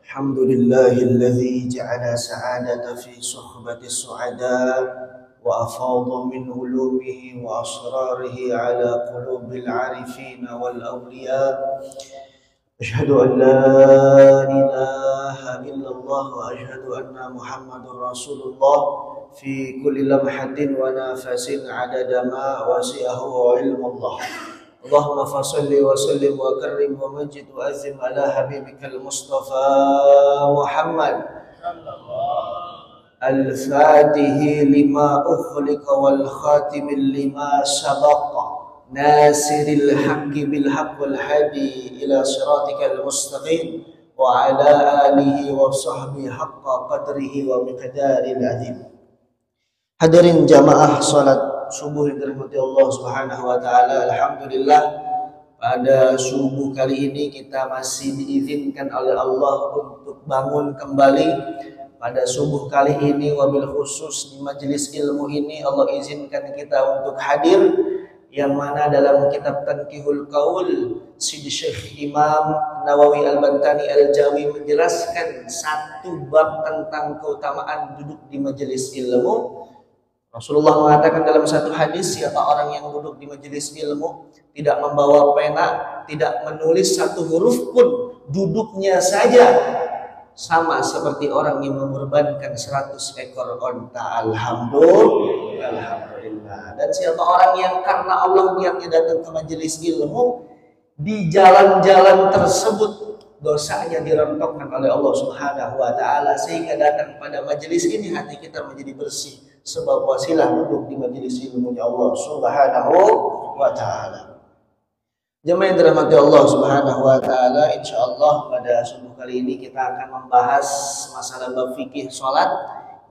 الحمد لله الذي جعل سعادة في صحبة السعداء وأفاض من علومه وأسراره على قلوب العارفين والأولياء. أشهد أن لا إله إلا الله وأشهد أن محمد رسول الله في كل لمحة ونفس عدد ما وسعه علم الله. اللهم فصل وسلم وكرم ومجد وأزم على حبيبك المصطفى محمد الفاتح لما أخلق والخاتم لما سبق ناصر الحق بالحق والهادي إلى صراطك المستقيم وعلى آله وصحبه حق قدره ومقدار العظيم. Hadirin jamaah salat subuh yang dirahmati Allah Subhanahu wa taala. Alhamdulillah, pada subuh kali ini kita masih diizinkan oleh Allah untuk bangun kembali. Pada subuh kali ini wabil khusus di majelis ilmu ini Allah izinkan kita untuk hadir, yang mana dalam kitab Tanqihul Qaul Sidi Syekh Imam Nawawi Al-Bantani Al-Jawi menjelaskan satu bab tentang keutamaan duduk di majelis ilmu. Rasulullah mengatakan dalam satu hadis, siapa orang yang duduk di majelis ilmu tidak membawa pena, tidak menulis satu huruf pun, duduknya saja sama seperti orang yang mengorbankan 100 ekor onta. Alhamdulillah. Dan siapa orang yang karena Allah niatnya datang ke majelis ilmu, di jalan-jalan tersebut dosanya dirontokkan oleh Allah Subhanahu wa taala, sehingga datang pada majelis ini hati kita menjadi bersih, sebab wasilah duduk di majelis ilmunya Allah Subhanahu wa taala. Jemaah yang dirahmati Allah Subhanahu wa taala, insyaallah pada subuh kali ini kita akan membahas masalah bab fikih salat.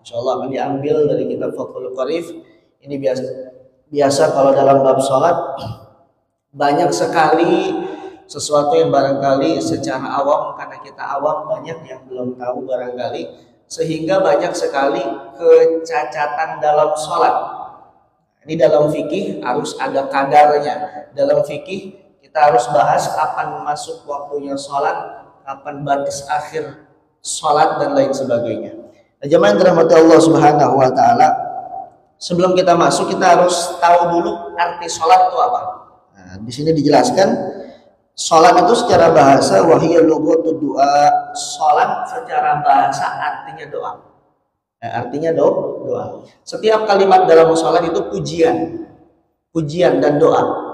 Insyaallah akan diambil dari kitab Fathul Qarif. Ini biasa kalau dalam bab salat banyak sekali sesuatu yang barangkali secara awam, karena kita awam banyak yang belum tahu barangkali, sehingga banyak sekali kecacatan dalam sholat. Ini dalam fikih harus ada kadarnya. Dalam fikih kita harus bahas kapan masuk waktunya sholat, kapan batas akhir sholat, dan lain sebagainya. Nah, jemaah yang dirahmati Allah Subhanahu wa taala, sebelum kita masuk kita harus tahu dulu arti sholat itu apa. Nah, di sini dijelaskan sholat itu secara bahasa wahiyya lughatud du'a. Sholat secara bahasa artinya doa. Artinya doa. Setiap kalimat dalam sholat itu pujian dan doa.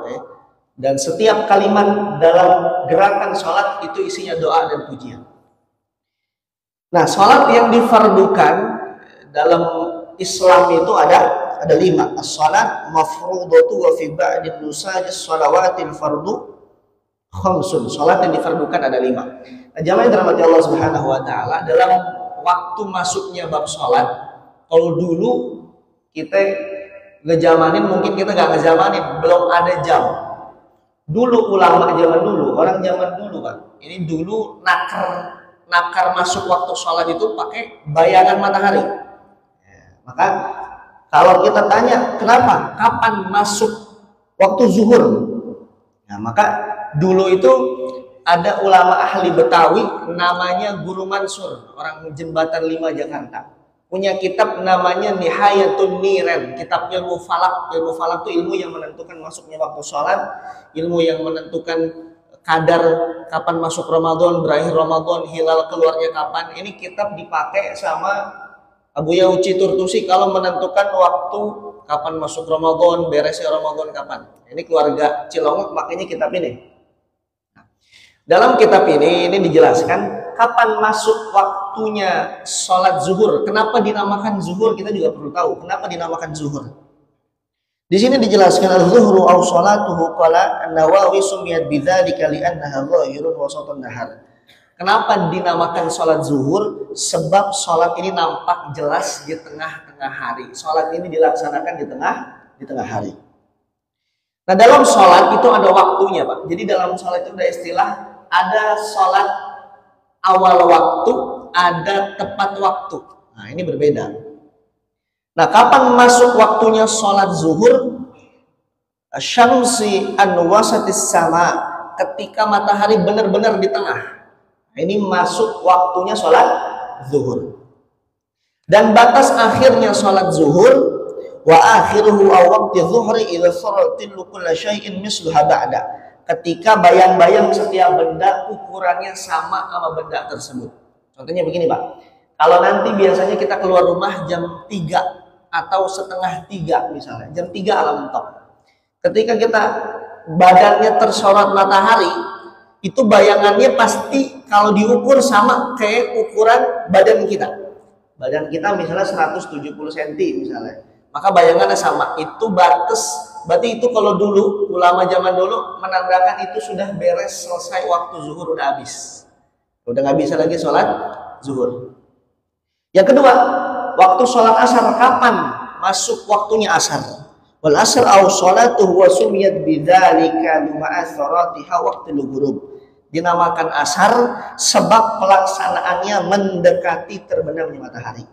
Dan setiap kalimat dalam gerakan sholat itu isinya doa dan pujian. Nah, sholat yang difardukan dalam Islam itu ada 5. As-sholat mafrudatu wa fi ba'di nusaj as-shalawatil fardu khamsun. Salat yang difardukan ada 5. Nah, jamaah yang dirahmati Allah Subhanahu wa taala, dalam waktu masuknya bab salat, kalau dulu kita ngejamanin, mungkin kita nggak ngejamanin, belum ada jam. Dulu ulama zaman dulu, orang zaman dulu Pak, ini dulu nakar masuk waktu salat itu pakai bayangan matahari. Maka kalau kita tanya kenapa, kapan masuk waktu zuhur, nah maka dulu itu ada ulama ahli Betawi namanya Guru Mansur, orang Jembatan 5 Jakarta, punya kitab namanya Nihayatun Niren, kitab ilmu falak. Ilmu falak itu ilmu yang menentukan masuknya waktu sholat, ilmu yang menentukan kadar kapan masuk Ramadan, berakhir Ramadan, hilal keluarnya kapan. Ini kitab dipakai sama Abu Yauci Turtusi kalau menentukan waktu kapan masuk Ramadan, beresnya Ramadan kapan. Ini keluarga Cilongok makanya kitab ini. Dalam kitab ini dijelaskan kapan masuk waktunya sholat zuhur. Kenapa dinamakan zuhur? Kita juga perlu tahu kenapa dinamakan zuhur. Di sini dijelaskan al-zuhru aw sholatuhu qala an-Nawawi sumiyat bidzalika li'annaha dhahirun wasatun nahar. Kenapa dinamakan sholat zuhur? Sebab sholat ini nampak jelas di tengah-tengah hari. Sholat ini dilaksanakan di tengah hari. Nah, dalam sholat itu ada waktunya Pak. Jadi dalam sholat itu ada istilah, ada sholat awal waktu, ada tepat waktu. Nah, ini berbeda. Nah, kapan masuk waktunya sholat zuhur? Syamsi an wasatis sama, ketika matahari benar-benar di tengah. Ini masuk waktunya sholat zuhur. Dan batas akhirnya sholat zuhur, wa akhiruhu aw waqti zuhri idza saratil kulla syai'in misluha ba'da. Ketika bayang-bayang setiap benda ukurannya sama sama benda tersebut. Contohnya begini, Pak. Kalau nanti biasanya kita keluar rumah jam 3 atau setengah 3 misalnya, jam 3 alam mentok. Ketika kita badannya tersorot matahari, itu bayangannya pasti kalau diukur sama kayak ukuran badan kita. Badan kita misalnya 170 cm misalnya. Maka bayangannya sama. Itu batas. Berarti itu kalau dulu, ulama zaman dulu menandakan itu sudah beres, selesai waktu zuhur udah habis. Udah nggak bisa lagi sholat zuhur. Yang kedua, waktu sholat asar kapan masuk waktunya asar? Wal asr aw sholatuhu wa sumiyat bidzalika ma'a saratiha waqtil ghurub. Dinamakan asar sebab pelaksanaannya mendekati terbenamnya matahari.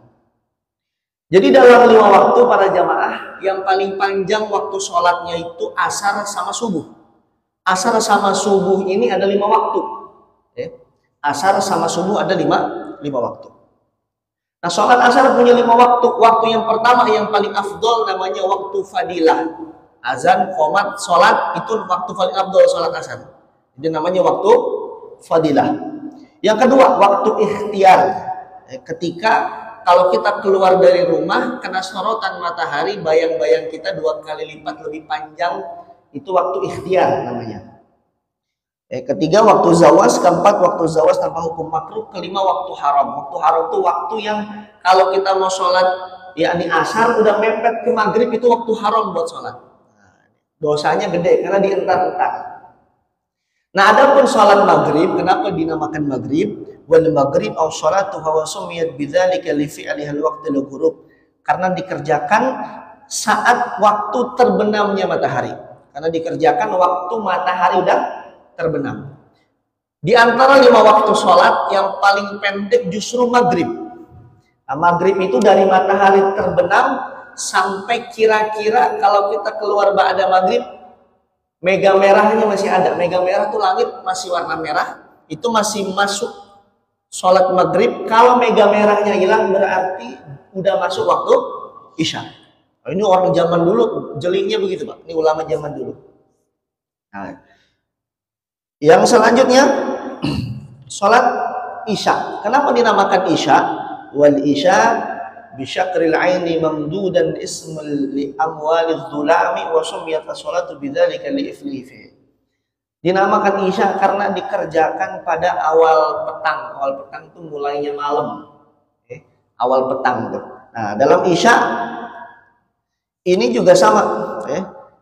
Jadi dalam 5 waktu para jamaah, yang paling panjang waktu sholatnya itu asar sama subuh. Asar sama subuh ini ada 5 waktu. Asar sama subuh ada 5 waktu. Nah, sholat asar punya 5 waktu. Waktu yang pertama yang paling afdol namanya waktu fadilah. Azan, qomat, sholat itu waktu paling afdol sholat asar. Itu namanya waktu fadilah. Yang kedua, waktu ikhtiar. Ketika kalau kita keluar dari rumah kena sorotan matahari, bayang-bayang kita 2 kali lipat lebih panjang, itu waktu ikhtiar namanya. Ketiga, waktu zawas. Keempat, waktu zawas tanpa hukum makruh. Kelima, waktu haram. Waktu haram itu waktu yang kalau kita mau sholat yakni asar udah mepet ke maghrib, itu waktu haram buat sholat. Dosanya gede karena dientar-entar. Nah, adapun sholat maghrib, kenapa dinamakan maghrib? Wal maghrib aw sholatuha wa sumiyat bidzalika li fi'liha al-waqtil ghurub. Karena dikerjakan saat waktu terbenamnya matahari. Karena dikerjakan waktu matahari udah terbenam. Di antara 5 waktu sholat yang paling pendek justru maghrib. Nah, maghrib itu dari matahari terbenam sampai kira-kira kalau kita keluar ba'da maghrib, mega merahnya masih ada. Mega merah tuh langit masih warna merah, itu masih masuk sholat maghrib. Kalau mega merahnya hilang berarti udah masuk waktu isya. Nah, ini orang zaman dulu jelingnya begitu, Pak. Ini ulama zaman dulu. Nah, yang selanjutnya sholat isya. Kenapa dinamakan isya? Wal isya bisyakril aini mamdudan ismul li amwaliz zulami wa sumiyat as-salatu bidzalika li iflihi. Dinamakan isya karena dikerjakan pada awal petang. Awal petang itu mulainya malam. Awal petang tuh. Nah, dalam isya ini juga sama.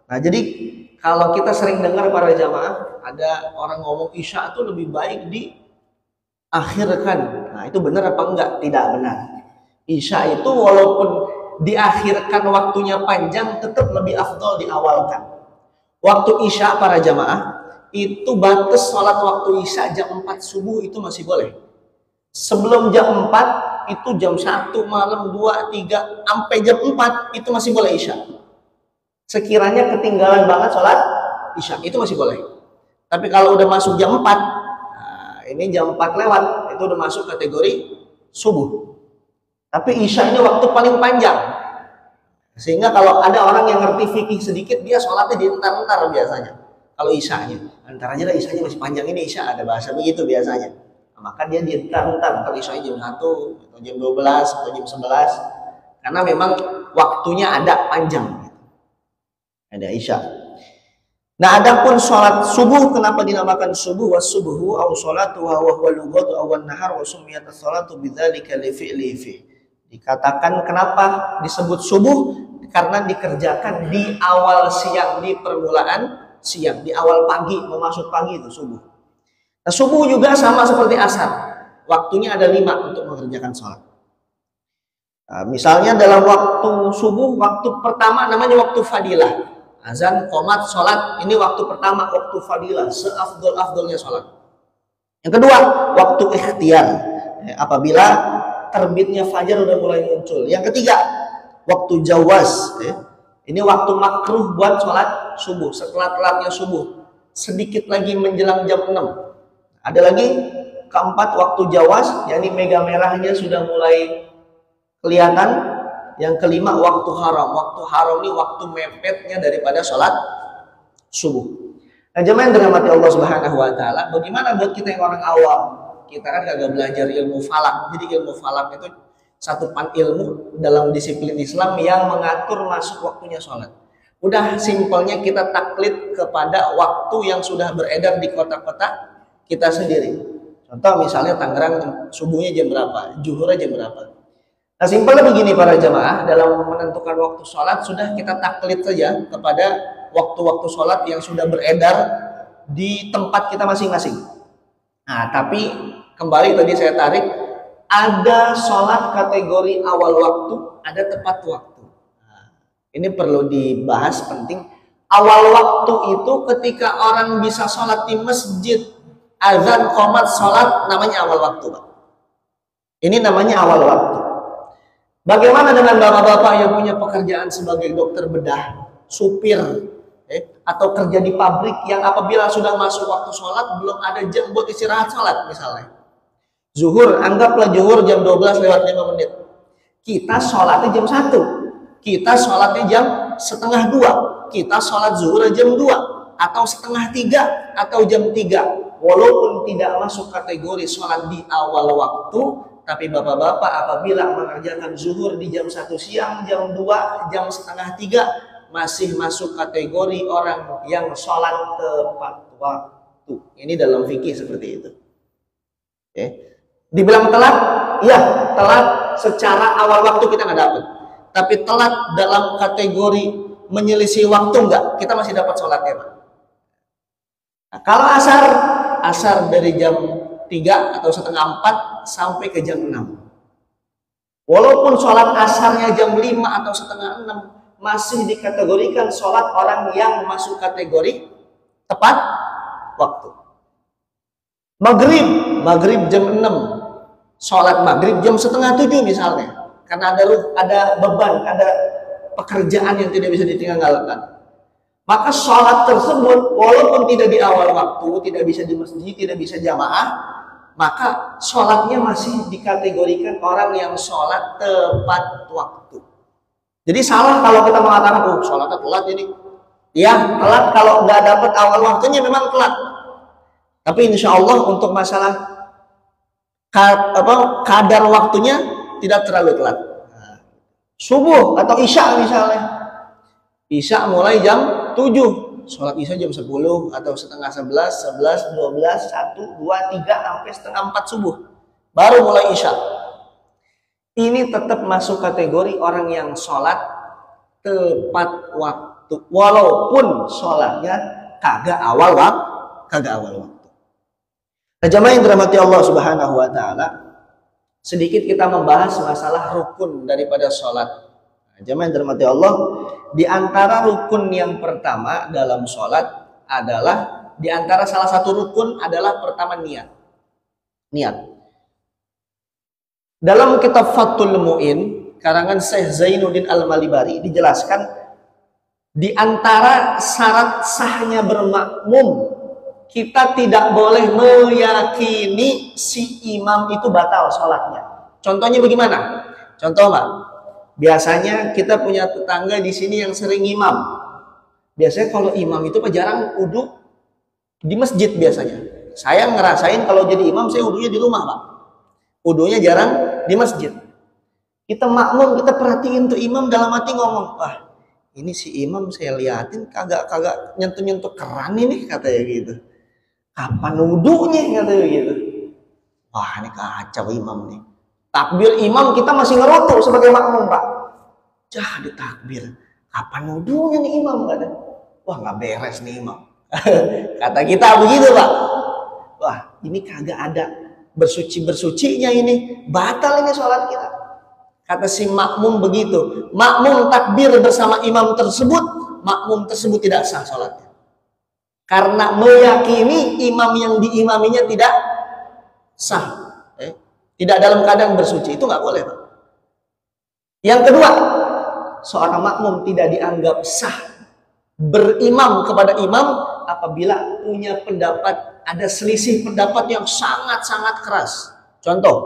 Nah, jadi kalau kita sering dengar para jamaah, ada orang ngomong isya itu lebih baik diakhirkan. Nah, itu benar apa enggak? Tidak benar. Isya itu walaupun diakhirkan waktunya panjang, tetap lebih afdol diawalkan. Waktu isya para jamaah, itu batas sholat waktu isya jam 4 subuh itu masih boleh. Sebelum jam 4, itu jam 1 malam, 2, 3, sampai jam 4, itu masih boleh isya. Sekiranya ketinggalan banget sholat isya, itu masih boleh. Tapi kalau udah masuk jam 4, nah ini jam 4 lewat, itu udah masuk kategori subuh. Tapi isya ini waktu paling panjang. Sehingga kalau ada orang yang ngerti fikih sedikit, dia sholatnya dientar-entar biasanya. Kalau isyanya, antar aja lah isyanya masih panjang ini isya, ada bahasa begitu biasanya. Nah, maka dia dientar-entar, ntar isyanya jam 1, atau jam 12, atau jam 11. Karena memang waktunya ada panjang. Ada isya. Nah, adapun sholat subuh, kenapa dinamakan subuh? Was subuhu aw sholatuha wa huwa lughatu aw an-nahar wa sumiyat as-salatu bidzalika li fi'li fi. Dikatakan kenapa disebut subuh? Karena dikerjakan di awal siang, di permulaan siang, di awal pagi, memasuk pagi itu subuh. Nah, subuh juga sama seperti asar. Waktunya ada 5 untuk mengerjakan sholat. Nah, misalnya dalam waktu subuh, waktu pertama namanya waktu fadilah. Azan, qomat, sholat, ini waktu pertama, waktu fadilah, seafdol-afdolnya sholat. Yang kedua, waktu ikhtiar, apabila terbitnya fajar udah mulai muncul. Yang ketiga, waktu jawas, ini waktu makruh buat sholat subuh, setelah telatnya subuh, sedikit lagi menjelang jam 6. Ada lagi keempat waktu jawas, yakni mega merahnya sudah mulai kelihatan. Yang kelima waktu haram. Waktu haram ini waktu mepetnya daripada sholat subuh. Nah, jemaah yang dirahmati Allah Subhanahu wa taala, bagaimana buat kita yang orang awam? Kita kan kagak belajar ilmu falak. Jadi ilmu falak itu satu ilmu dalam disiplin Islam yang mengatur masuk waktunya sholat. Udah simpelnya kita taklid kepada waktu yang sudah beredar di kota-kota kita sendiri. Contoh misalnya Tangerang subuhnya jam berapa, zuhurnya jam berapa. Nah, simpelnya begini para jamaah, dalam menentukan waktu sholat sudah kita taklid saja kepada waktu-waktu sholat yang sudah beredar di tempat kita masing-masing. Nah, tapi kembali tadi saya tarik, ada sholat kategori awal waktu, ada tepat waktu. Nah, ini perlu dibahas, penting. Awal waktu itu ketika orang bisa sholat di masjid, azan, qomat, sholat, namanya awal waktu, Pak. Ini namanya awal waktu. Bagaimana dengan bapak-bapak yang punya pekerjaan sebagai dokter bedah, supir, atau kerja di pabrik yang apabila sudah masuk waktu sholat belum ada jam buat istirahat sholat misalnya. Zuhur, anggaplah zuhur jam 12 lewat 5 menit. Kita sholatnya jam 1. Kita sholatnya jam setengah 2. Kita sholat zuhur jam 2. Atau setengah 3. Atau jam 3. Walaupun tidak masuk kategori sholat di awal waktu, tapi bapak-bapak apabila mengerjakan zuhur di jam 1 siang, jam 2, jam setengah 3, masih masuk kategori orang yang sholat tepat waktu. Ini dalam fikih seperti itu. Oke. Dibilang telat, iya telat secara awal waktu kita nggak dapat. Tapi telat dalam kategori menyelisih waktu enggak, kita masih dapat sholatnya, Pak. Nah, kalau asar dari jam 3 atau setengah 4 sampai ke jam 6. Walaupun sholat asarnya jam 5 atau setengah 6, masih dikategorikan sholat orang yang masuk kategori tepat waktu. Maghrib jam 6, sholat maghrib jam setengah 7 misalnya, karena ada beban, ada pekerjaan yang tidak bisa ditinggalkan. Maka sholat tersebut walaupun tidak di awal waktu, tidak bisa di masjid, tidak bisa jamaah, maka sholatnya masih dikategorikan orang yang sholat tepat waktu. Jadi salah kalau kita mengatakan, oh sholatnya telat ini. Ya, telat kalau nggak dapat awal waktunya memang telat. Tapi insya Allah untuk masalah kadar waktunya tidak terlalu telat. Subuh atau isya misalnya. Isya mulai jam 7. Sholat isya jam 10 atau setengah 11, 11, 12, 1, 2, 3 sampai setengah 4 subuh. Baru mulai isya. Ini tetap masuk kategori orang yang sholat tepat waktu. Walaupun sholatnya kagak awal waktu. Nah, jamaah yang dirahmati Allah Subhanahu wa taala, sedikit kita membahas masalah rukun daripada sholat. Nah, jamaah yang dirahmati Allah, di antara rukun yang pertama dalam sholat adalah, di antara salah satu rukun adalah pertama niat. Dalam kitab Fathul Mu'in karangan Syekh Zainuddin Al-Malibari dijelaskan di antara syarat sahnya bermakmum, kita tidak boleh meyakini si imam itu batal sholatnya. Contohnya bagaimana? Contoh Pak, biasanya kita punya tetangga di sini yang sering imam. Biasanya kalau imam itu Pak jarang uduk di masjid biasanya. Saya ngerasain kalau jadi imam saya udunya di rumah Pak. Udunya jarang di masjid. Kita makmum, kita perhatiin tuh imam, dalam hati ngomong, wah ini si imam saya liatin kagak nyentuh keran ini, katanya gitu. Kapan wudunya, katanya gitu. Wah ini kacau imam nih. Takbir imam kita masih ngerutu sebagai makmum Pak. Jah ditakbir, kapan wudunya nih imam, katanya. Wah nggak beres nih imam. Kata kita begitu Pak. Wah ini kagak ada bersuci-bersucinya ini, batal ini sholat kita. Kata si makmum begitu. Makmum takbir bersama imam tersebut, makmum tersebut tidak sah sholatnya. Karena meyakini imam yang diimaminya tidak sah. Tidak dalam keadaan bersuci, itu nggak boleh Pak. Yang kedua, seorang makmum tidak dianggap sah berimam kepada imam apabila punya pendapat ada selisih pendapat yang sangat-sangat keras. Contoh,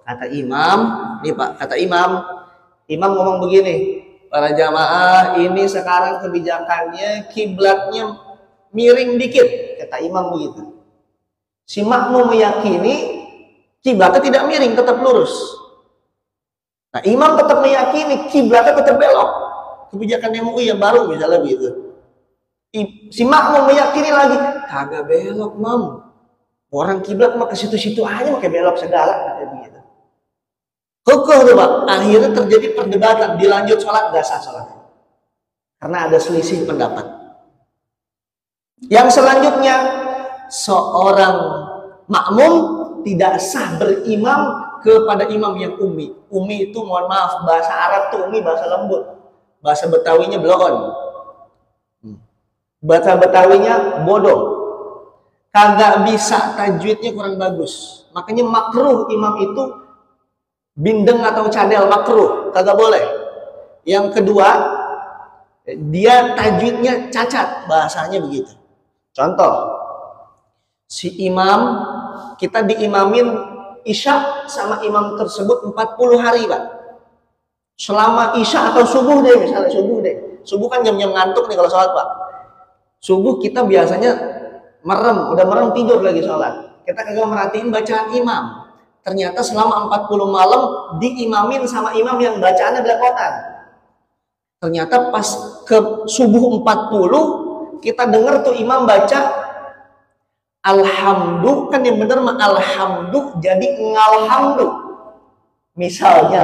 kata imam, nih Pak, kata imam ngomong begini, para jamaah ini sekarang kebijakannya kiblatnya miring dikit, kata imam begitu. Si makmum meyakini kiblatnya tidak miring, tetap lurus. Nah, imam tetap meyakini kiblatnya tetap belok. Kebijakan MUI yang baru misalnya begitu. Si makmum meyakini lagi, kagak belok, mam. Orang kiblat mah ke situ-situ aja pakai belok segala, kayak begitu. Kekeh tuh Pak. Akhirnya terjadi perdebatan, dilanjut sholat, gak sah sholat. Karena ada selisih pendapat. Yang selanjutnya, seorang makmum tidak sah berimam kepada imam yang umi. Umi itu mohon maaf, bahasa Arab tuh umi bahasa lembut. Bahasa Betawinya belon. Bahasa Betawinya bodoh. Kagak bisa, tajwidnya kurang bagus. Makanya makruh imam itu bindeng atau cadel, makruh, kagak boleh. Yang kedua, dia tajwidnya cacat, bahasanya begitu. Contoh, si imam, kita diimamin isya sama imam tersebut 40 hari Pak. Selama isya atau subuh deh, misalnya subuh deh. Subuh kan jam-jam ngantuk nih kalau sholat Pak. Subuh kita biasanya merem, udah merem tidur lagi sholat. Kita kagak merhatiin bacaan imam. Ternyata selama 40 malam diimamin sama imam yang bacaannya belepotan. Ternyata pas ke subuh 40 kita dengar tuh imam baca alhamdu, kan yang bener mah alhamdu jadi ngalhamdu. Misalnya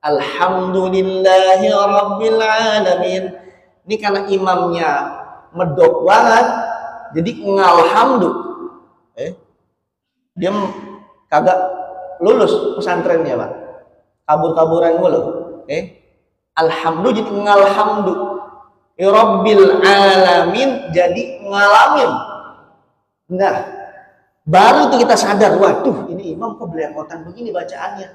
alhamdulillahi rabbil alamin. Ini karena imamnya medok banget, jadi ngalhamdu. Dia kagak lulus pesantrennya Pak, kabur-kaburan mulu. Alhamdu jadi ngalhamdu, rabbil alamin jadi ngalamin. Nah, baru tuh kita sadar, waduh ini imam kok belepotan begini bacaannya.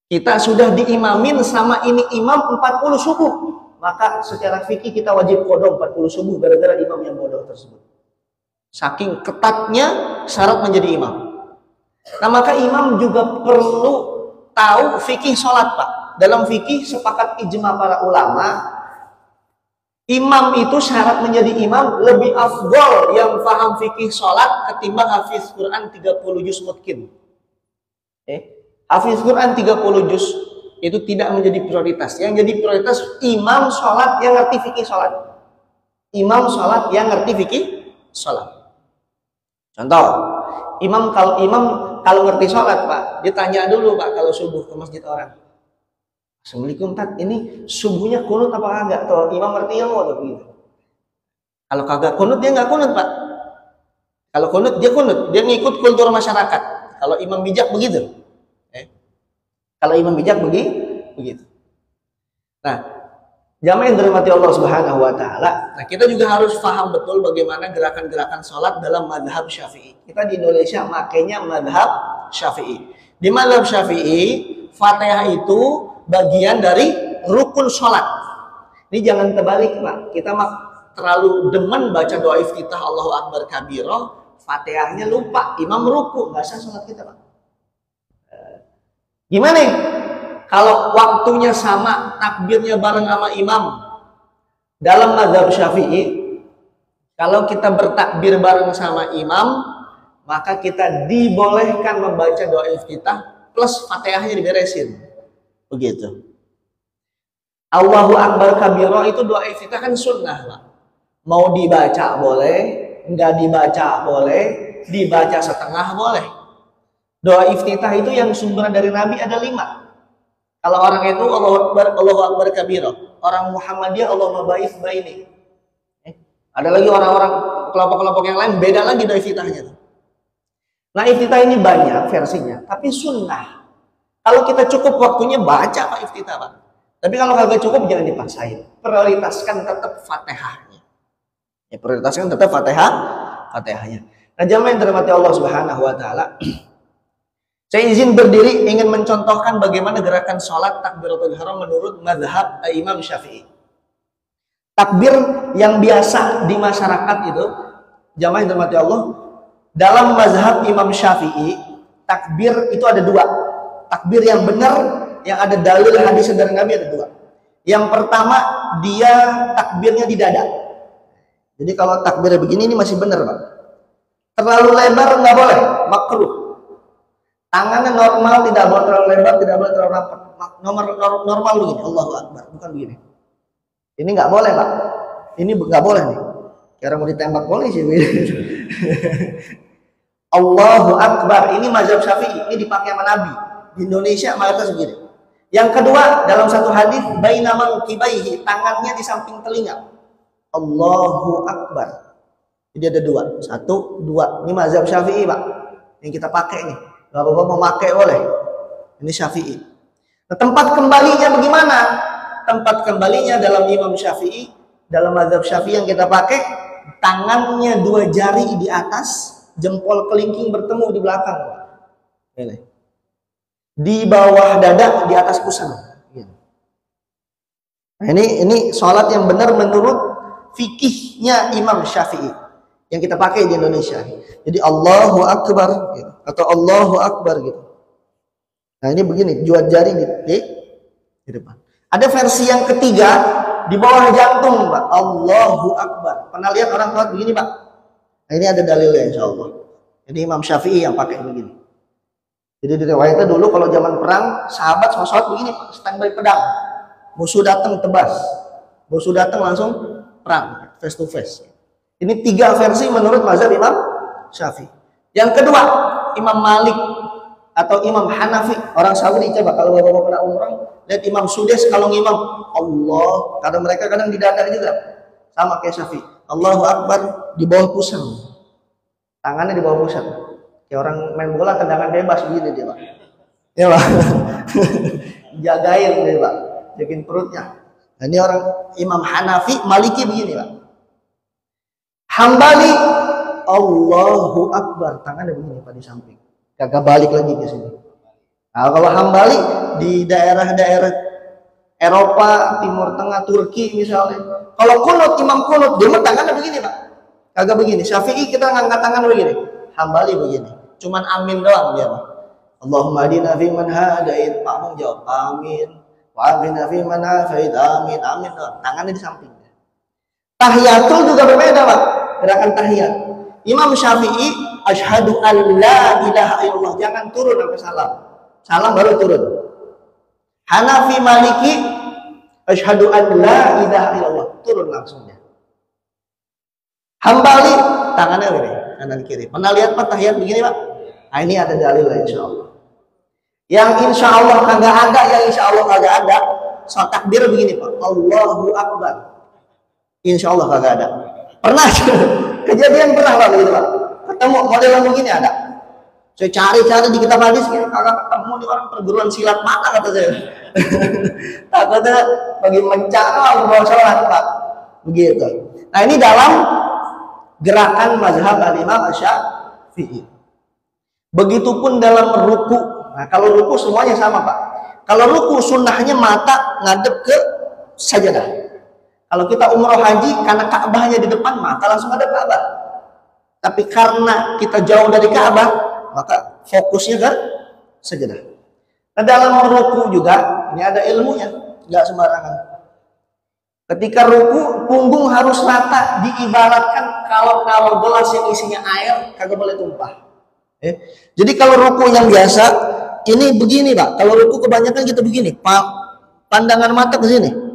Kita sudah diimamin sama ini imam 40 subuh. Maka secara fikih kita wajib qodho 40 subuh gara-gara imam yang bodoh tersebut. Saking ketatnya syarat menjadi imam. Nah, maka imam juga perlu tahu fikih sholat Pak. Dalam fikih sepakat ijma para ulama, imam itu syarat menjadi imam lebih afdol yang paham fikih sholat ketimbang hafiz Quran 30 juz mutkin. Hafiz Quran 30 juz itu tidak menjadi prioritas. Yang jadi prioritas imam sholat yang ngerti fikih sholat. Imam sholat yang ngerti fikih sholat. Contoh, imam kalau ngerti sholat Pak, dia tanya dulu Pak kalau subuh ke masjid orang. Assalamualaikum Tat, ini subuhnya kunut apa enggak? Tuh imam ngerti ilmu atau begitu. Kalau kagak kunut dia nggak kunut Pak. Kalau kunut, dia ngikut kultur masyarakat. Kalau imam bijak begitu. Kalau imam bijak begitu. Nah, jamaah yang dirahmati Allah Subhanahu wa taala, nah kita juga harus paham betul bagaimana gerakan-gerakan sholat dalam madhab Syafi'i. Kita di Indonesia makanya madhab Syafi'i. Di madhab Syafi'i, Fatihah itu bagian dari rukun sholat. Ini jangan terbalik Pak. Kita terlalu demen baca doa iftitah Allahu Akbar kabira, Fatihahnya lupa, imam ruku, nggak sah sholat kita Pak. Gimana kalau waktunya sama, takbirnya bareng sama imam? Dalam mazhab Syafi'i, kalau kita bertakbir bareng sama imam, maka kita dibolehkan membaca doa iftitah plus Fatihahnya diberesin. Begitu. Allahu Akbar kabira itu doa iftitah kan sunnah Pak. Mau dibaca boleh, enggak dibaca boleh, dibaca setengah boleh. Doa iftitah itu yang sumber dari Nabi ada 5. Kalau orang itu Allahu Akbar kabira. Orang Muhammadiyah Allahumma ba'its baini. Ada lagi orang-orang kelompok-kelompok yang lain beda lagi doa iftitahnya. Nah, iftitah ini banyak versinya, tapi sunnah. Kalau kita cukup waktunya baca Pak iftitah Pak. Tapi kalau kagak cukup jangan dipaksain. Prioritaskan tetap Fatihahnya. Ya, prioritaskan tetap Fatihahnya. Nah, jamaah yang dirahmati Allah Subhanahu wa taala, saya izin berdiri ingin mencontohkan bagaimana gerakan sholat takbiratul ihram menurut mazhab Imam Syafi'i. Takbir yang biasa di masyarakat itu Jamaah yang dirahmati Allah, dalam mazhab Imam Syafi'i, takbir itu ada dua. Takbir yang benar, yang ada dalil hadis dari Nabi ada dua. Yang pertama, dia takbirnya di dada. Jadi kalau takbirnya begini, ini masih benar, Pak. Terlalu lebar nggak boleh, makruh. Tangannya normal, tidak boleh terlalu lebar, tidak boleh terlalu rapat. Normal begini, Allahu Akbar, bukan begini. Ini nggak boleh, Pak. Ini nggak boleh nih. Kira mau ditembak polisi. Allahu Akbar, ini mazhab Syafi'i, ini dipakai sama Nabi. Di Indonesia mayoritas begini. Yang kedua, dalam satu hadis, baina manqibaihi, tangannya di samping telinga. Allahu Akbar. Jadi ada dua, satu, dua. Ini mazhab Syafi'i, Pak. Yang kita pakai nih. Bapak-bapak mau pakai boleh. Ini Syafi'i. Nah, tempat kembalinya bagaimana? Tempat kembalinya dalam Imam Syafi'i, dalam mazhab Syafi'i yang kita pakai, tangannya dua jari di atas, jempol kelingking bertemu di belakang. Ini. Di bawah dada, di atas pusar. Nah, ini sholat yang benar menurut fikihnya Imam Syafi'i yang kita pakai di Indonesia. Jadi Allahu Akbar gitu, atau Allahu Akbar gitu. Nah ini begini, dua jari di depan. Ada versi yang ketiga di bawah jantung, Pak. Allahu Akbar. Pernah lihat orang sholat begini, Pak? Nah, ini ada dalilnya insya Allah. Jadi Imam Syafi'i yang pakai begini. Jadi di riwayatnya dulu kalau zaman perang, sahabat sama sholat begini, standby pedang. Musuh datang tebas, musuh datang langsung perang, face to face. Ini tiga versi menurut mazhab Imam Syafi'i. Yang kedua, Imam Malik atau Imam Hanafi, orang Saudi. Coba kalau bapak-bapak pernah umrah, lihat Imam Sudes kalau ngimam Allah, karena mereka kadang di dada juga, sama kayak Syafi'i. Allahu Akbar di bawah pusat, tangannya di bawah pusat. Kayak orang main bola tendangan bebas begini dia, Pak. Ya, Pak. Jagain dia, Pak. Jagain perutnya. Nah, ini orang Imam Hanafi, Maliki begini, Pak. Hambali Allahu Akbar, tangannya begini, Pak, di samping. Kagak balik lagi ke sini. Nah, kalau Hambali di daerah-daerah Eropa, Timur Tengah, Turki misalnya. Kalau kunut, imam kunut, dia tangannya begini, Pak. Kagak begini. Syafi'i kita ngangkat tangan begini. Hambali begini. Cuman amin doang dia, Pak. Allahumma adina fi man hadait, Pak Mung jawab amin. Wa afina fi man afait, amin. Amin doang. Tangannya di samping. Tahiyatul juga berbeda, Pak. Gerakan tahiyat. Imam Syafi'i asyhadu an la ilaha illallah, jangan turun sampai salam. Salam baru turun. Hanafi Maliki asyhadu an la ilaha illallah, turun langsung dia. Hambali tangannya begini, kanan kiri. Pernah lihat Pak tahiyat begini, Pak? Nah, ini ada dalil insya Allah. Yang insya Allah kagak ada, yang insya Allah kagak ada, soal takbir begini, Pak. Allahu Akbar. Insya Allah kagak ada. Pernah kejadian pernah, Pak, begitu, Pak. Ketemu model yang begini ada. Saya cari-cari di kitab hadis, kagak ketemu di orang perguruan silat mana kata saya. Takutnya bagi mencari bawa sholat, Pak. Begitu. Nah, ini dalam gerakan mazhab al-Imam Syafi'i. Begitupun dalam ruku. Nah, kalau ruku semuanya sama, Pak. Kalau ruku sunnahnya mata ngadep ke sajadah. Kalau kita umroh haji, karena Ka'bahnya di depan, mata langsung ada Ka'bah. Tapi karena kita jauh dari Ka'bah, maka fokusnya ke sajadah. Nah, dalam ruku juga, ini ada ilmunya, nggak sembarangan. Ketika ruku, punggung harus rata, diibaratkan kalau gelas yang isinya air, kagak boleh tumpah. Jadi kalau ruku yang biasa, ini begini, Pak. Kalau ruku kebanyakan kita begini, pandangan mata ke sini.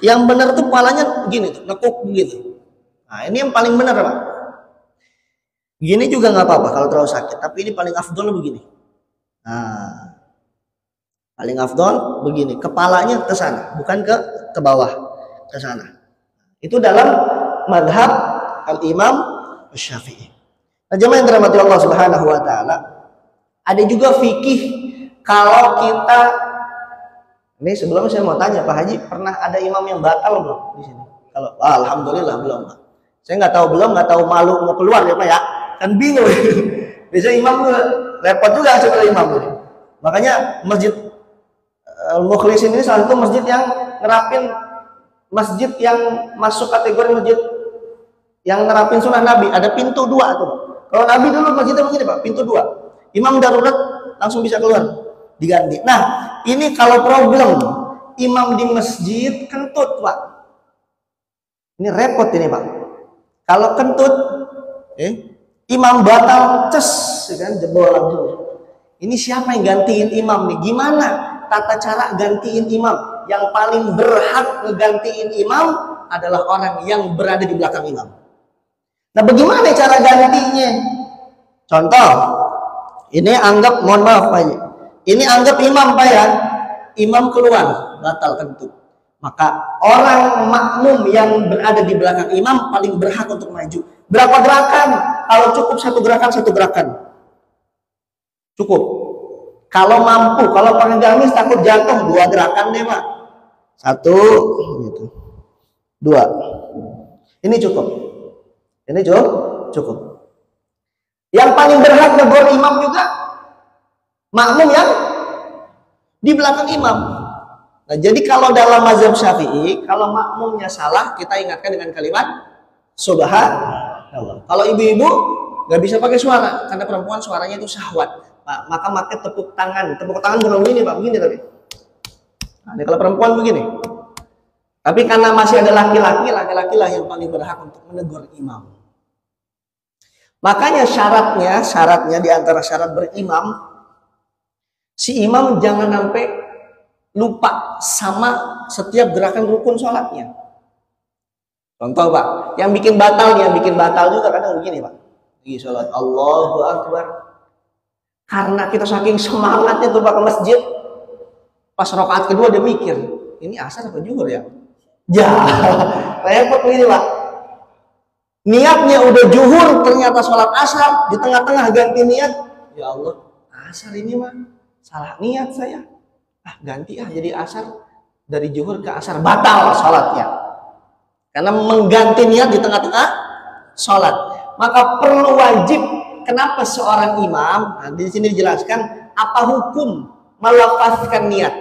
Yang benar tuh kepalanya begini tuh, nekuk begitu. Nah, ini yang paling benar, Pak. Gini juga nggak apa-apa kalau terlalu sakit, tapi ini paling afdol begini. Nah, paling afdol begini, kepalanya ke sana, bukan ke bawah, ke sana. Itu dalam madhab al-Imam Syafi'i. Nah, jemaah yang dirahmati Allah Subhanahu wa taala, ada juga fikih kalau kita, ini sebelumnya saya mau tanya Pak Haji, pernah ada imam yang batal belum di sini? Kalau alhamdulillah belum, Pak. Saya nggak tahu malu mau keluar ya, Pak ya. Kan bingung. Biasanya imam repot juga sebagai imam. Makanya Masjid Al-Mukhlisin ini salah satu masjid yang nerapin, masjid yang masuk kategori masjid Yang nerapin sunnah Nabi ada pintu 2 tuh. Kalau Nabi dulu masjidnya begini Pak, pintu 2. Imam darurat langsung bisa keluar, diganti. Nah, ini kalau problem imam di masjid kentut Pak. Ini repot ini Pak. Kalau kentut, imam batal, kan jebol langsung. Ini siapa yang gantiin imam nih? Gimana tata cara gantiin imam? Yang paling berhak ngegantiin imam adalah orang yang berada di belakang imam. Nah, bagaimana cara gantinya? Contoh, ini anggap, mohon maaf Pak, ini anggap imam Pak ya, imam keluar, batal kentut. Maka orang makmum yang berada di belakang imam paling berhak untuk maju. Berapa gerakan? Kalau cukup satu gerakan. Cukup. Kalau mampu, kalau pakai gamis takut jatuh, 2 gerakan deh Pak. 1, gitu. 2. Ini cukup. Ini cukup. Yang paling berhak negor imam juga makmum yang di belakang imam. Nah, jadi kalau dalam mazhab Syafi'i, kalau makmumnya salah, kita ingatkan dengan kalimat subhanallah. Kalau ibu-ibu nggak bisa pakai suara, karena perempuan suaranya itu syahwat. Nah, maka pakai tepuk tangan. Tepuk tangan bukan begini Pak, begini tapi. Nah, ini kalau perempuan begini. Tapi karena masih ada laki-laki lah yang paling berhak untuk menegur imam. Makanya syaratnya di antara syarat berimam, si imam jangan sampai lupa sama setiap gerakan rukun sholatnya. Contoh Pak, yang bikin batal juga kadang begini Pak. Di sholat Allahu Akbar. Karena kita saking semangatnya tuh Pak ke masjid, pas rakaat kedua dia mikir, ini asar apa zuhur ya? Repot begini Pak. Niatnya udah zuhur, ternyata sholat asar, di tengah-tengah ganti niat. Ya Allah, asar ini mah salah niat saya. Ganti jadi asar, dari zuhur ke asar, batal sholatnya. Karena mengganti niat di tengah-tengah sholat. Maka perlu wajib, kenapa seorang imam, nah, di sini dijelaskan apa hukum melafazkan niat.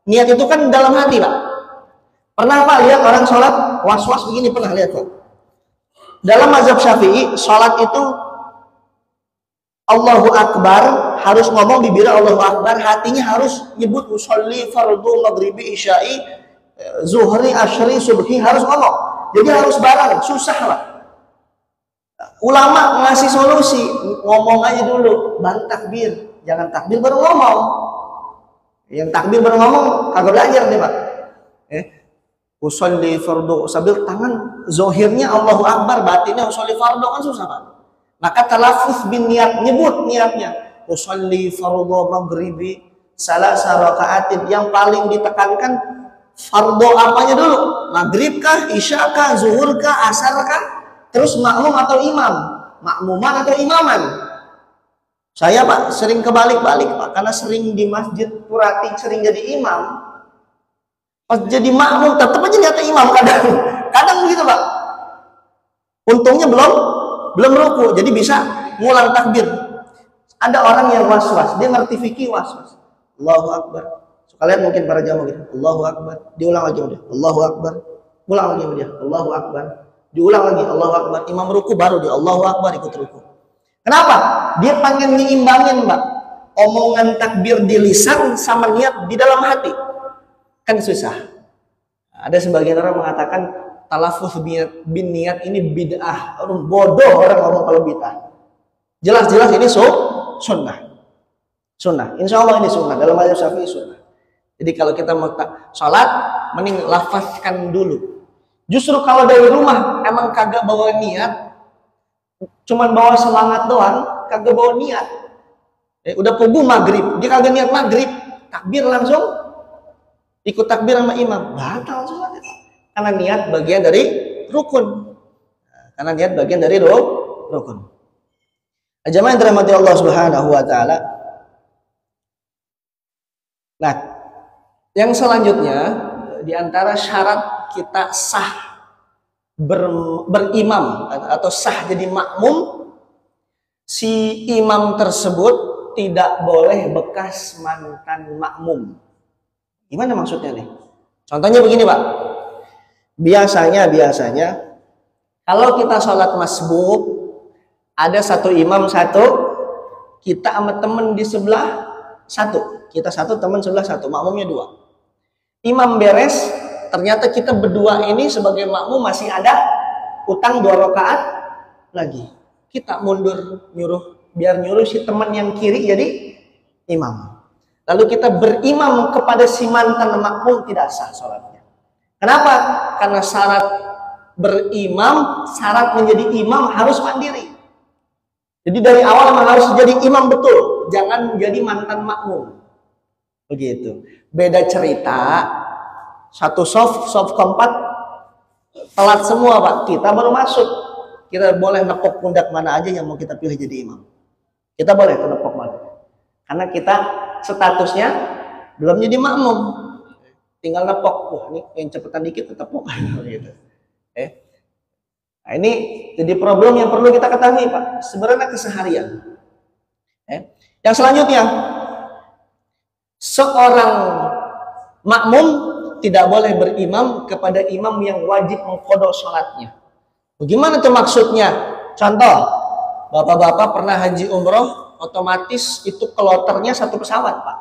Niat itu kan dalam hati Pak. Pernah Pak lihat orang sholat was-was begini, pernah lihat Pak? Dalam mazhab Syafi'i, sholat itu Allahu Akbar, harus ngomong bibirnya Allahu Akbar, hatinya harus nyebut usolli fardu maghribi isya'i zuhri asyri subhi, harus ngomong. Jadi harus bareng, susah lah. Ulama ngasih solusi, ngomong aja dulu, baru takbir. Jangan takbir baru ngomong. Yang takbir baru ngomong kagak belajar deh Pak. Usolli fardu, sambil tangan zohirnya Allahu Akbar, batinnya usolli fardu, kan susah Pak. Maka talafuz bin niat, nyebut niatnya. Usolli fardu maghribi salasa rakaatin. Yang paling ditekankan fardu apanya dulu? Maghrib kah, isya kah, zuhur kah, asar kah? Terus makmum atau imam? Makmuman atau imaman? Saya Pak sering kebalik-balik Pak, karena sering di masjid Purati sering jadi imam. Pas jadi makmum tetap aja niatnya imam kadang begitu Pak. Untungnya belum ruku, jadi bisa ngulang takbir. Ada orang yang was-was, dia ngerti fikih was-was. Allahu Akbar. Sekalian mungkin para jamaah gitu. Allahu Akbar. Diulang lagi dia. Allahu Akbar. Ulang lagi dia. Allahu Akbar. Diulang lagi Allahu Akbar. Imam ruku baru dia Allahu Akbar ikut ruku. Kenapa? Dia pengen nyimbangin Mbak. Omongan takbir di lisan sama niat di dalam hati. Kan susah. Ada sebagian orang mengatakan talafuz bin niat ini bid'ah. Orang bodoh orang ngomong kalau bid'ah. Jelas-jelas ini sunnah. Sunnah. Insya Allah ini sunnah. Dalam mazhab Syafi'i sunnah. Jadi kalau kita mau sholat, mending lafazkan dulu. Justru kalau dari rumah emang kagak bawa niat, cuman bawa semangat doang, kagak bawa niat. Udah pugu maghrib, dia kagak niat maghrib, takbir langsung. Ikut takbir sama imam, batal sholat itu. Karena niat bagian dari rukun. Karena niat bagian dari rukun. Jamaah yang dirahmati Allah Subhanahu wa taala. Nah, yang selanjutnya di antara syarat kita sah berimam atau sah jadi makmum, si imam tersebut tidak boleh bekas mantan makmum. Gimana maksudnya nih? Contohnya begini Pak. Biasanya Kalau kita sholat masbuk, ada satu imam satu, kita sama temen di sebelah satu. Kita satu, temen sebelah satu, makmumnya dua. Imam beres, ternyata kita berdua ini sebagai makmum masih ada utang 2 rakaat lagi. Kita mundur biar nyuruh si teman yang kiri jadi imam. Lalu kita berimam kepada si mantan makmum, tidak sah sholatnya. Kenapa? Karena syarat berimam, syarat menjadi imam harus mandiri. Jadi dari awal memang harus jadi imam betul, jangan menjadi mantan makmum. Begitu. Beda cerita, satu soft keempat telat semua Pak, kita baru masuk. Kita boleh nepok pundak mana aja yang mau kita pilih jadi imam. Kita boleh tuh nepok mana. Karena kita statusnya belum jadi makmum. Tinggal nepok. Wah, ini yang cepetan dikit tepok gitu. Nah, ini jadi problem yang perlu kita ketahui Pak. Sebenarnya keseharian. Yang selanjutnya, seorang makmum tidak boleh berimam kepada imam yang wajib mengqadha sholatnya. Bagaimana tuh maksudnya? Contoh, bapak-bapak pernah haji umroh, otomatis itu kloternya satu pesawat Pak.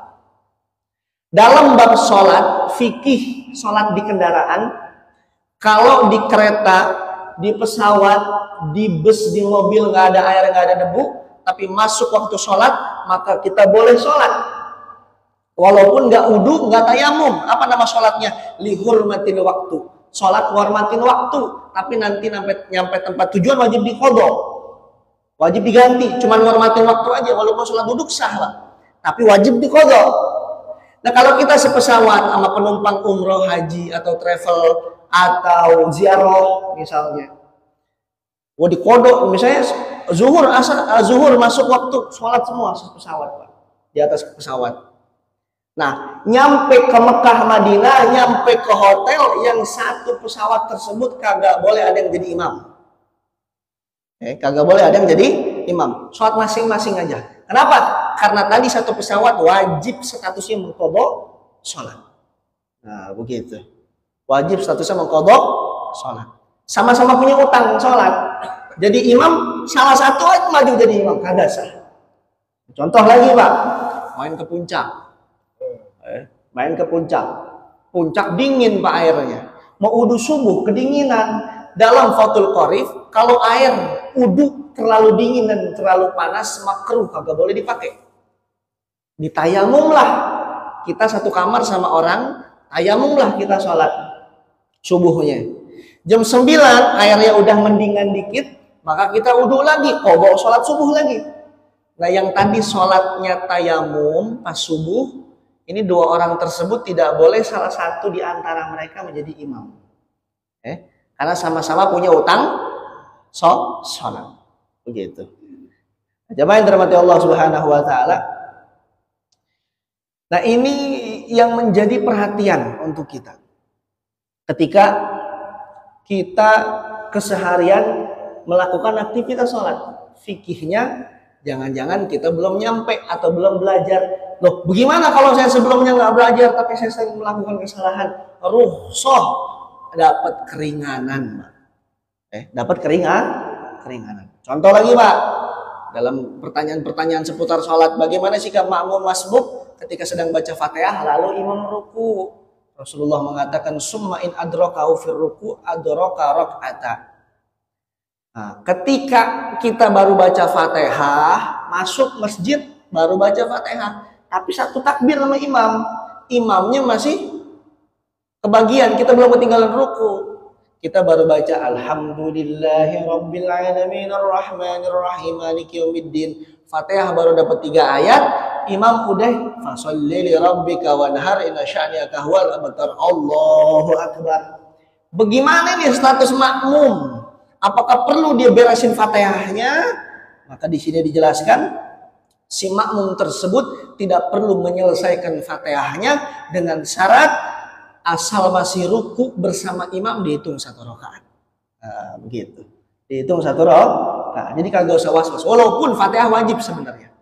Dalam bab sholat, fikih sholat di kendaraan, kalau di kereta, di pesawat, di bus, di mobil nggak ada air, nggak ada debu, tapi masuk waktu sholat, maka kita boleh sholat. Walaupun nggak wudu, nggak tayamum. Apa nama sholatnya? Lihurmatil waktu. Sholat menghormatin waktu, tapi nanti nyampe tempat tujuan wajib diqadha. Wajib diganti, cuman menghormatin waktu aja, walaupun sholat duduk sah Pak. Tapi wajib diqadha. Nah kalau kita sepesawat sama penumpang umroh, haji, atau travel, atau ziarah misalnya, diqadha, misalnya zuhur masuk waktu, sholat semua pesawat Pak, di atas pesawat. Nah nyampe ke Mekah Madinah, nyampe ke hotel, yang satu pesawat tersebut kagak boleh ada yang jadi imam. Kagak boleh ada yang jadi imam. Sholat masing-masing aja. Kenapa? Karena tadi satu pesawat wajib statusnya mengqadha sholat. Nah begitu. Wajib statusnya mengqadha sholat. Sama-sama punya utang sholat. Jadi imam salah satu aja maju jadi imam, kagak sah. Contoh lagi Pak, main ke puncak. Main ke puncak. Puncak dingin Pak airnya. Mau wudu subuh kedinginan. Dalam Fathul Qorif, kalau air wudu terlalu dingin dan terlalu panas, makruh, kagak boleh dipakai. Ditayamum lah. Kita satu kamar sama orang, tayamum lah kita sholat subuhnya. Jam 9 airnya udah mendingan dikit, maka kita wudu lagi, qadha sholat subuh lagi. Nah yang tadi sholatnya tayamum pas subuh, ini 2 orang tersebut tidak boleh salah satu di antara mereka menjadi imam. Karena sama-sama punya utang sholat. Begitu. Jemaah yang dirahmati Allah Subhanahu wa taala. Nah, ini yang menjadi perhatian untuk kita. Ketika kita keseharian melakukan aktivitas sholat, fikihnya jangan-jangan kita belum nyampe atau belum belajar. Loh, bagaimana kalau saya sebelumnya nggak belajar tapi saya sering melakukan kesalahan? Rukhsah, dapat keringanan, Pak. Dapat keringanan. Contoh lagi, Pak. Dalam pertanyaan-pertanyaan seputar sholat, bagaimana sikap makmum masbuk ketika sedang baca Fatihah lalu imam ruku? Rasulullah mengatakan, summa in adrakahu fir ruku adraka rak'ata. Nah, ketika kita baru baca Fatihah, masuk masjid baru baca Fatihah, tapi satu takbir sama imamnya masih kebagian, kita belum ketinggalan ruku. Kita baru baca Alhamdulillahi Rabbil Alamin Ar-Rahmanir Rahim Maliki Yaumiddin. Fatihah baru dapat 3 ayat, imam udah fasholli li rabbika wanhar inna sya'niyaka huwal abtar. Allahu Akbar. Bagaimana nih status makmum? Apakah perlu dia beresin Fatihahnya? Maka di sini dijelaskan si makmum tersebut tidak perlu menyelesaikan Fatihahnya dengan syarat asal masih ruku bersama imam dihitung 1 rakaat. Nah, begitu. Dihitung 1 rakaat. Jadi kagak usah was-was. Walaupun Fatihah wajib sebenarnya.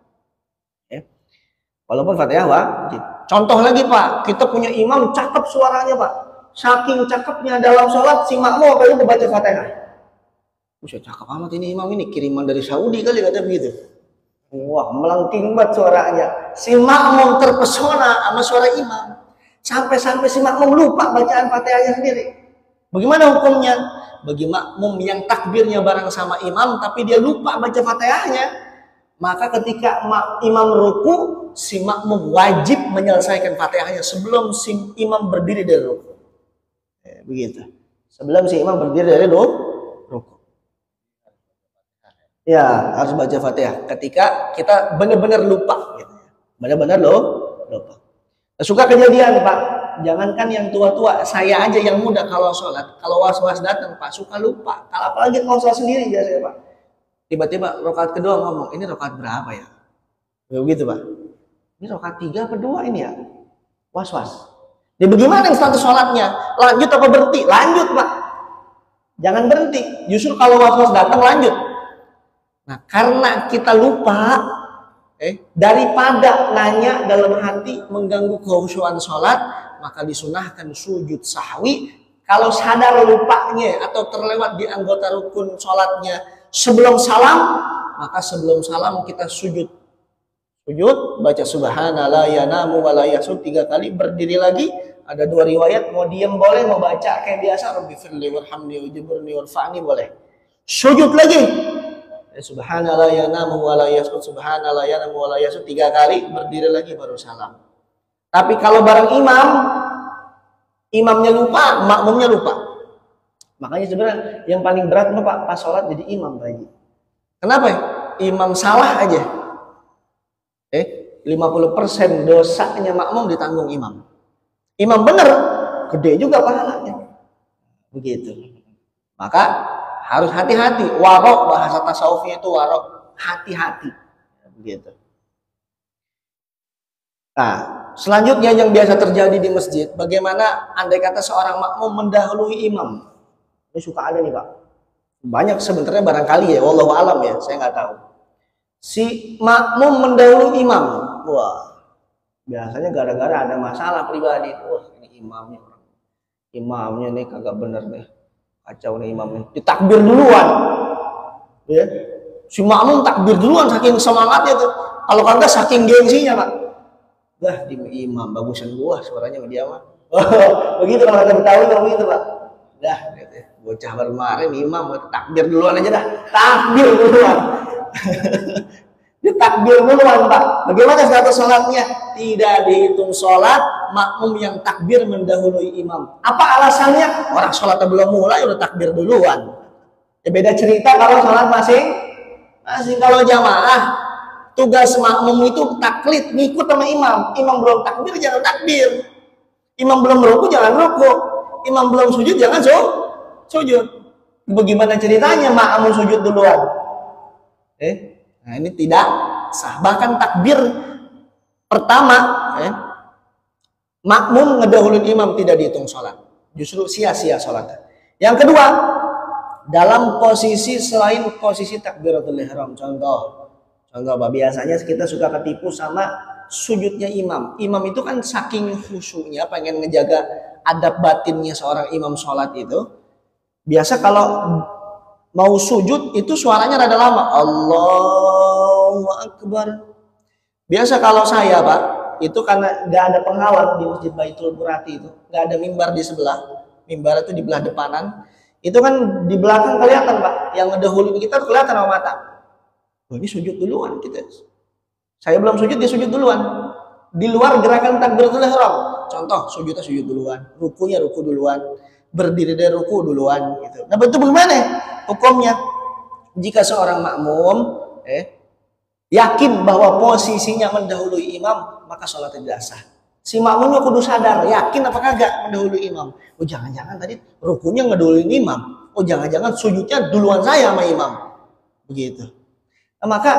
Walaupun Fatihah wajib. Contoh lagi Pak, kita punya imam cakep suaranya Pak. Saking cakepnya dalam sholat si makmum apa itu baca Fatihah. Buset, cakep amat ini imam ini, kiriman dari Saudi kali, kata begitu. Wah, melengking banget suaranya. Si makmum terpesona sama suara imam. Sampai-sampai si makmum lupa bacaan Fatihahnya sendiri. Bagaimana hukumnya? Bagi makmum yang takbirnya bareng sama imam tapi dia lupa baca Fatihahnya, maka ketika imam ruku, si makmum wajib menyelesaikan Fatihahnya sebelum si imam berdiri dari ruku. Begitu. Sebelum si imam berdiri dari ruku. Ya, harus baca Fatihah ketika kita benar-benar lupa gitu. Benar-benar lupa. Suka kejadian, Pak. Jangankan yang tua-tua, saya aja yang muda kalau sholat, kalau was-was datang, Pak, suka lupa. Kalau apalagi kalau sholat sendiri biasanya, Pak. Tiba-tiba rakaat kedua ngomong, ini rakaat berapa ya? Begitu, Pak. Ini rakaat 3 apa 2 ini ya? Was-was. Jadi bagaimana yang status sholatnya? Lanjut apa berhenti? Lanjut, Pak. Jangan berhenti. Justru kalau was-was datang, lanjut. Nah, karena kita lupa, daripada nanya dalam hati mengganggu kekhusyuan sholat, maka disunahkan sujud sahwi. Kalau sadar lupanya atau terlewat di anggota rukun sholatnya sebelum salam, maka sebelum salam kita sujud, baca subhanallah yanamu wala yasud 3 kali, berdiri lagi. Ada 2 riwayat, mau diem boleh, mau baca kayak biasa, rabbi firli warhamni wajburni warfa'ni boleh. Sujud lagi, subhanallah yanamu wala yasud, subhanallah yanamu wala yasud 3 kali, berdiri lagi baru salam. Tapi kalau bareng imam, imamnya lupa, makmumnya lupa. Makanya sebenarnya yang paling berat Pak pas sholat jadi imam lagi. Kenapa? Imam salah aja, 50% dosanya makmum ditanggung imam. Imam bener, gede juga pahalanya. Begitu. Maka harus hati-hati. Warok, bahasa tasawufnya itu warok, hati-hati. Begitu. Nah, selanjutnya yang biasa terjadi di masjid, bagaimana andai kata seorang makmum mendahului imam. Ini suka ada nih Pak. Banyak sebenarnya barangkali ya, wallahu alam ya, saya nggak tahu. Si makmum mendahului imam. Wah, biasanya gara-gara ada masalah pribadi. Wah, ini imamnya nih kagak bener nih, kacau nih imamnya. Ditakbir duluan, ya. Si makmum takbir duluan saking semangatnya tuh. Kalau kagak saking gengsinya Pak. Wah, di imam bagusan gua suaranya sama dia mah. Begitu kalau kata Betawi begitu Pak. Dah, gitu. Bocah baru kemarin imam takbir duluan aja dah. Takbir duluan. Dia takbir duluan Pak. Bagaimana status sholatnya? Tidak dihitung sholat makmum yang takbir mendahului imam. Apa alasannya? Orang sholatnya belum mulai udah takbir duluan. Ya beda cerita kalau sholat masing kalau jamaah. Tugas makmum itu taklid, ngikut sama imam. Imam belum takbir jangan takbir. Imam belum ruku jangan ruku. Imam belum sujud jangan sujud. Bagaimana ceritanya makmum sujud duluan? Nah ini tidak sah. Bahkan takbir pertama makmum ngedahuluin imam tidak dihitung sholat. Justru sia-sia sholatnya. Yang kedua, dalam posisi selain posisi takbiratul ihram. Contoh Pak, biasanya kita suka ketipu sama sujudnya imam. Imam itu kan saking khusyuknya pengen ngejaga adab batinnya seorang imam sholat itu. Biasa kalau mau sujud itu suaranya rada lama. Allahu Akbar. Biasa kalau saya Pak, itu karena nggak ada penghalang di Masjid Baitul Qurati itu, nggak ada mimbar di sebelah. Mimbar itu di belah depanan. Itu kan di belakang kelihatan Pak, yang ngedahului kita kelihatan sama mata. Oh, ini sujud duluan kita. Saya belum sujud, dia sujud duluan. Di luar gerakan takbiratul ihram. Contoh, sujudnya sujud duluan, rukunya ruku duluan, berdiri dari ruku duluan gitu. Nah, itu bagaimana hukumnya? Jika seorang makmum yakin bahwa posisinya mendahului imam, maka sholatnya tidak sah. Si makmumnya kudu sadar, yakin apa kagak mendahului imam. Oh, jangan-jangan tadi rukunya ngedahului imam. Oh, jangan-jangan sujudnya duluan saya sama imam. Begitu. Nah, maka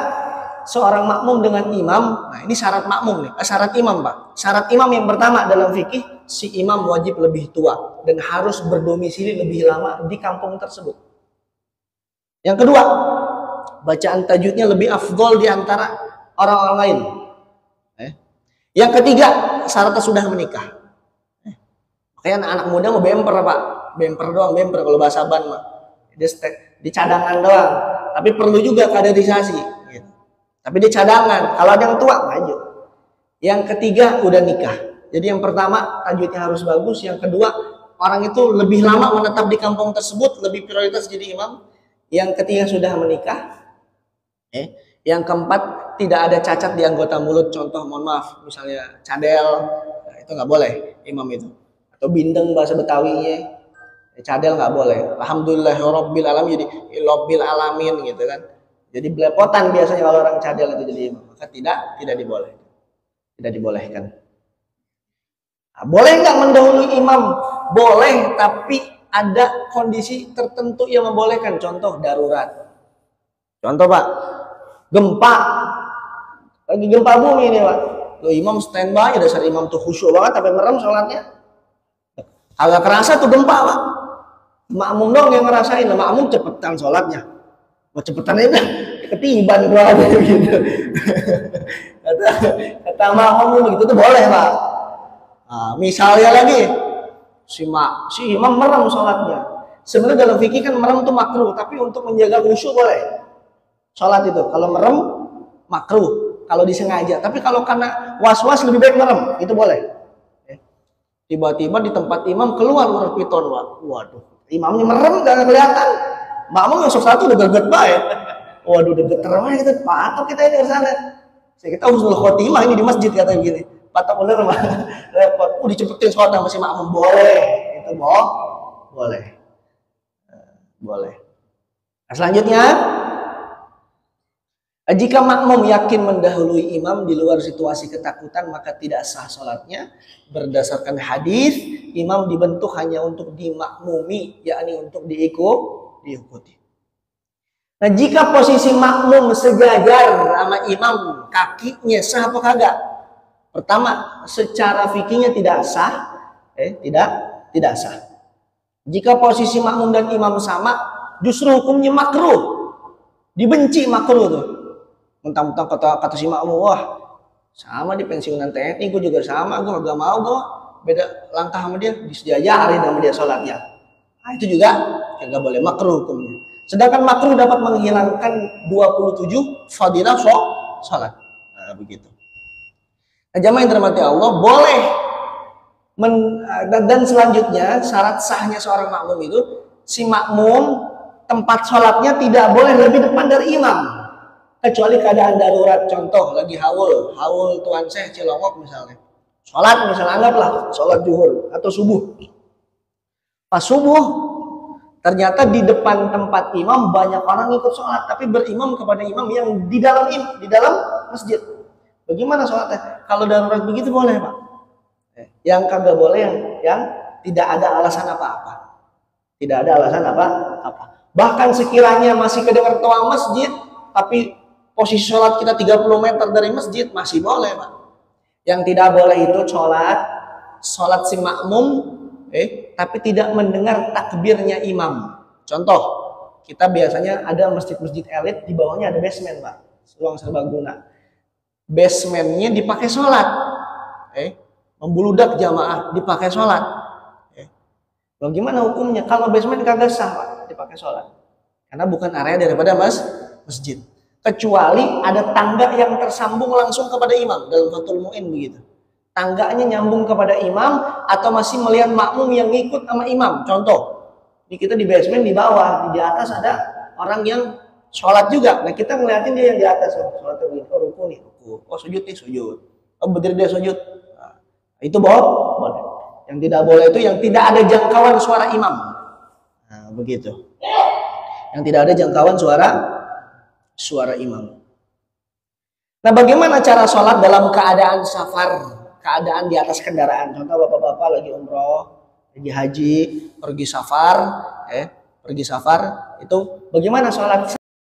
seorang makmum dengan imam, nah ini syarat makmum nih, syarat imam Pak. Syarat imam yang pertama dalam fikih, si imam wajib lebih tua dan harus berdomisili lebih lama di kampung tersebut. Yang kedua, bacaan tajwidnya lebih afdol di antara orang-orang lain. Yang ketiga, syaratnya sudah menikah. Makanya anak muda mau bemper Pak, bemper doang, bemper kalau bahasa Ban mah. Dia di cadangan doang. Tapi perlu juga kaderisasi. Gitu. Tapi di cadangan. Kalau ada yang tua maju. Yang ketiga udah nikah. Jadi yang pertama tajwidnya harus bagus. Yang kedua orang itu lebih lama menetap di kampung tersebut, lebih prioritas jadi imam. Yang ketiga sudah menikah. Yang keempat tidak ada cacat di anggota mulut. Contoh mohon maaf misalnya cadel, nah, itu nggak boleh imam itu. Atau bindeng bahasa Betawinya, cadel nggak boleh. Alhamdulillahirabbil alamin jadi ilobbil alamin gitu kan. Jadi belepotan biasanya kalau orang cadel itu jadi imam. Maka tidak diboleh. Tidak dibolehkan. Nah, boleh nggak mendahului imam? Boleh, tapi ada kondisi tertentu yang membolehkan. Contoh darurat. Contoh Pak, gempa. Lagi gempa bumi ini Pak. Loh, imam standby, dasar imam tuh khusyuk banget sampai merem sholatnya. Agak kerasa tuh gempa Pak. Makmum dong yang ngerasain. Lah makmum cepetan sholatnya. Mau cepetan aja ketiban gua gitu. Kata makmum begitu tuh boleh Pak. Nah, misalnya lagi si imam merem sholatnya. Sebenarnya dalam fikih kan merem tuh makruh, tapi untuk menjaga khusyuk boleh. Sholat itu kalau merem makruh, kalau disengaja. Tapi kalau karena was-was lebih baik merem, itu boleh. Tiba-tiba di tempat imam keluar ular piton, waduh, imamnya merem gak kelihatan. Makmum yang satu udah greget bae. Waduh, udah geter banget kita, patok kita ini ke sana. Kita husnul khotimah ini di masjid kata begini. Patok bener mah. Repot. Dicepetin sholat sama si makmum boleh. Itu boleh. Boleh. Nah, selanjutnya jika makmum yakin mendahului imam di luar situasi ketakutan maka tidak sah sholatnya. Berdasarkan hadis, imam dibentuk hanya untuk dimakmumi, yakni untuk diikuti. Nah, jika posisi makmum sejajar sama imam, kakinya sah apa kagak? Pertama, secara fikihnya tidak sah, tidak sah. Jika posisi makmum dan imam sama, justru hukumnya makruh, dibenci makruh tuh. Mentang-mentang kata si makmum, wah sama di pensiunan TNI, gue juga sama, gue gak mau, gue beda langkah sama dia, disejajarin sama dia sholatnya. Nah, itu juga gak boleh, makruh hukumnya. Sedangkan makruh dapat menghilangkan 27 fadilah sholat. Nah, begitu. Nah, jamaah yang dirahmati Allah, boleh dan selanjutnya syarat sahnya seorang makmum itu si makmum tempat sholatnya tidak boleh lebih depan dari imam kecuali keadaan darurat. Contoh lagi haul Tuan Syekh Cilongok misalnya, sholat misalnya, anggaplah sholat zuhur atau subuh. Pas subuh ternyata di depan tempat imam banyak orang ikut sholat tapi berimam kepada imam yang di dalam masjid. Bagaimana sholatnya? Kalau darurat begitu boleh Pak. Yang kagak boleh yang tidak ada alasan apa-apa. Tidak ada alasan apa-apa. Bahkan sekiranya masih kedengar toa masjid, tapi posisi sholat kita 30 meter dari masjid, masih boleh Pak. Yang tidak boleh itu sholat si makmum, tapi tidak mendengar takbirnya imam. Contoh, kita biasanya ada masjid-masjid elit, di bawahnya ada basement Pak, ruang serbaguna. Basementnya dipakai sholat, membludak jamaah dipakai sholat. Bagaimana hukumnya? Kalau basement kagak sah Pak dipakai sholat, karena bukan area daripada masjid. Kecuali ada tangga yang tersambung langsung kepada imam, dalam Fathul Mu'in begitu. Tangganya nyambung kepada imam atau masih melihat makmum yang ngikut sama imam. Contoh, kita di basement di bawah, di atas ada orang yang sholat juga. Nah kita ngeliatin dia yang di atas, sholat begini, oh ruku nih, ruku, oh sujud nih sujud, oh berdiri dia sujud. Nah, itu boleh. Yang tidak boleh itu yang tidak ada jangkauan suara imam. Nah begitu. Yang tidak ada jangkauan suara imam. Nah bagaimana cara sholat dalam keadaan safar, keadaan di atas kendaraan? Contoh bapak-bapak lagi umroh, lagi haji, pergi safar, itu bagaimana sholat?